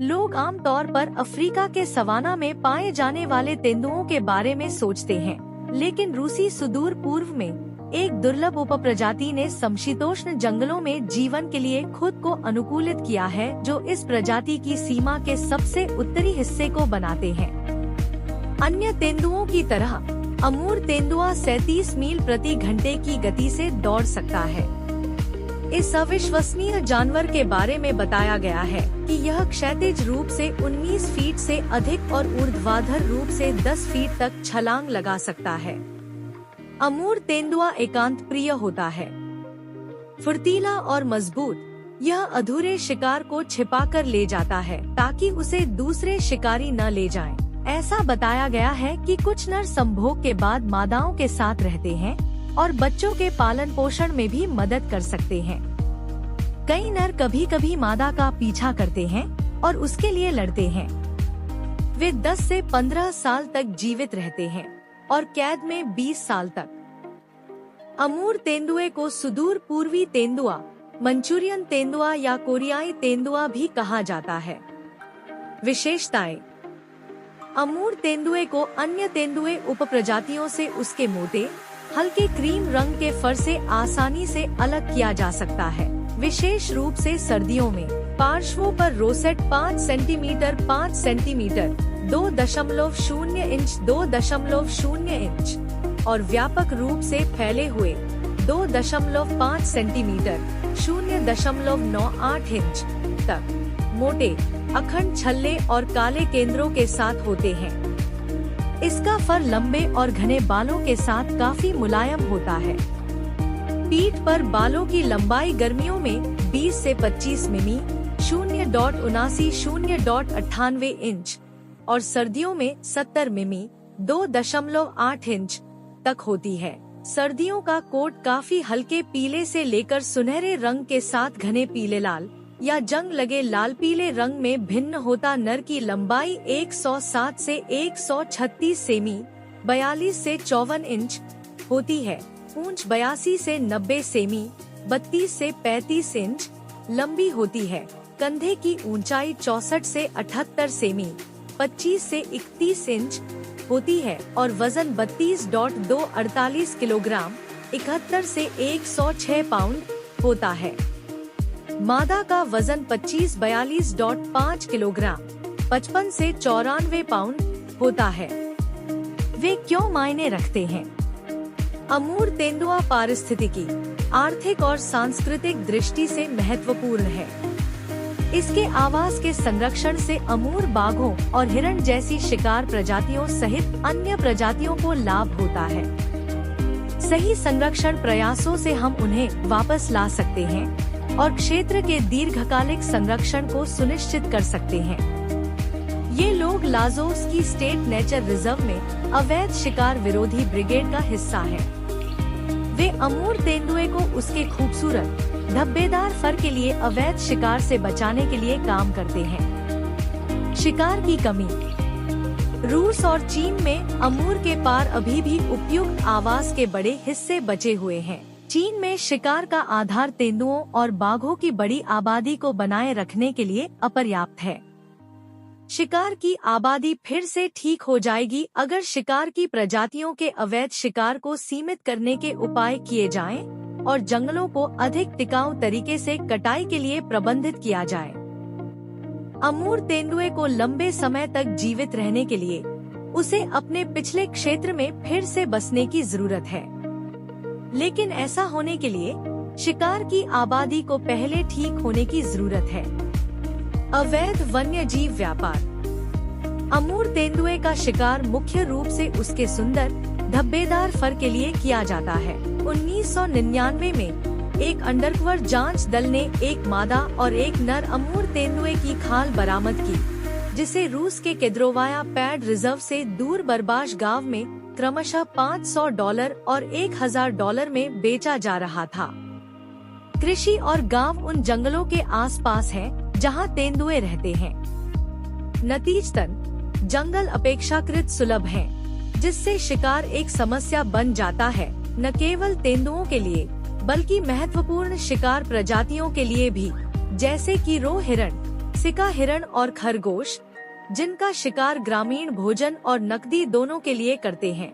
लोग आमतौर पर अफ्रीका के सवाना में पाए जाने वाले तेंदुओं के बारे में सोचते हैं, लेकिन रूसी सुदूर पूर्व में एक दुर्लभ उपप्रजाति ने समशीतोष्ण जंगलों में जीवन के लिए खुद को अनुकूलित किया है, जो इस प्रजाति की सीमा के सबसे उत्तरी हिस्से को बनाते हैं। अन्य तेंदुओं की तरह अमूर तेंदुआ 37 मील प्रति घंटे की गति से दौड़ सकता है। इस अविश्वसनीय जानवर के बारे में बताया गया है कि यह क्षैतिज रूप से 19 फीट से अधिक और ऊर्ध्वाधर रूप से 10 फीट तक छलांग लगा सकता है। अमूर तेंदुआ एकांत प्रिय होता है, फुर्तीला और मजबूत। यह अधूरे शिकार को छिपाकर ले जाता है ताकि उसे दूसरे शिकारी न ले जाएं। ऐसा बताया गया है कि कुछ नर संभोग के बाद मादाओं के साथ रहते हैं और बच्चों के पालन पोषण में भी मदद कर सकते हैं। कई नर कभी कभी मादा का पीछा करते हैं और उसके लिए लड़ते हैं। वे 10 से 15 साल तक जीवित रहते हैं और कैद में 20 साल तक। अमूर तेंदुए को सुदूर पूर्वी तेंदुआ, मंचूरियन तेंदुआ या कोरियाई तेंदुआ भी कहा जाता है। विशेषताएं: अमूर तेंदुए को अन्य तेंदुए उपप्रजातियों से उसके मोटे, हल्के क्रीम रंग के फर से आसानी से अलग किया जा सकता है, विशेष रूप से सर्दियों में। पार्श्वों पर rosette 5 centimetre 5 centimetre 2.0 inch 2.0 inch और व्यापक रूप से फैले हुए 2.5 सेंटीमीटर 0.98 इंच तक मोटे, अखंड छल्ले और काले केंद्रों के साथ होते हैं। इसका फर लंबे और घने बालों के साथ काफी मुलायम होता है। पीठ पर बालों की लंबाई गर्मियों में 20 से 25 मिमी 0.79 इंच और सर्दियों में 70 मिमी 2.8 इंच तक होती है। सर्दियों का कोट काफी हल्के पीले से लेकर सुनहरे रंग के साथ घने पीले लाल या जंग लगे लाल पीले रंग में भिन्न होता। नर की लंबाई 107 से 136 सेमी 42 से 54 इंच होती है। पूंछ 82 से 90 सेमी 32 से 35 इंच लंबी होती है। कंधे की ऊंचाई 64 से 78 सेमी 25 से 31 इंच होती है और वजन 32.248 किलोग्राम 71 से 106 पाउंड होता है। मादा का वजन 25-42.5 किलोग्राम 55 से 94 पाउंड होता है। वे क्यों मायने रखते हैं? अमूर तेंदुआ पारिस्थितिकी, आर्थिक और सांस्कृतिक दृष्टि से महत्वपूर्ण है। इसके आवास के संरक्षण से अमूर बाघों और हिरण जैसी शिकार प्रजातियों सहित अन्य प्रजातियों को लाभ होता है। सही संरक्षण प्रयासों से हम उन्हें वापस ला सकते हैं और क्षेत्र के दीर्घकालिक संरक्षण को सुनिश्चित कर सकते हैं। ये लोग लाजोव्स्की स्टेट नेचर रिजर्व में अवैध शिकार विरोधी ब्रिगेड का हिस्सा हैं। वे अमूर तेंदुए को उसके खूबसूरत धब्बेदार फर के लिए अवैध शिकार से बचाने के लिए काम करते हैं। शिकार की कमी: रूस और चीन में अमूर के पार अभी भी उपयुक्त आवास के बड़े हिस्से बचे हुए हैं। चीन में शिकार का आधार तेंदुओं और बाघों की बड़ी आबादी को बनाए रखने के लिए अपर्याप्त है। शिकार की आबादी फिर से ठीक हो जाएगी अगर शिकार की प्रजातियों के अवैध शिकार को सीमित करने के उपाय किए जाएं और जंगलों को अधिक टिकाऊ तरीके से कटाई के लिए प्रबंधित किया जाए। अमूर तेंदुए को लंबे समय तक जीवित रहने के लिए उसे अपने पिछले क्षेत्र में फिर से बसने की जरूरत है, लेकिन ऐसा होने के लिए शिकार की आबादी को पहले ठीक होने की जरूरत है। अवैध वन्य जीव व्यापार: अमूर तेंदुए का शिकार मुख्य रूप से उसके सुंदर धब्बेदार फर के लिए किया जाता है। 1999 में एक अंडरकवर जांच दल ने एक मादा और एक नर अमूर तेंदुए की खाल बरामद की, जिसे रूस के केद्रोवाया पैड रिजर्व से दूर बरबाश गांव में क्रमशः $500 और $1000 में बेचा जा रहा था। कृषि और गांव उन जंगलों के आसपास है जहां तेंदुए रहते हैं। नतीजतन जंगल अपेक्षाकृत सुलभ हैं, जिससे शिकार एक समस्या बन जाता है, न केवल तेंदुओं के लिए बल्कि महत्वपूर्ण शिकार प्रजातियों के लिए भी, जैसे कि रो हिरण, सिका हिरण और खरगोश, जिनका शिकार ग्रामीण भोजन और नकदी दोनों के लिए करते हैं।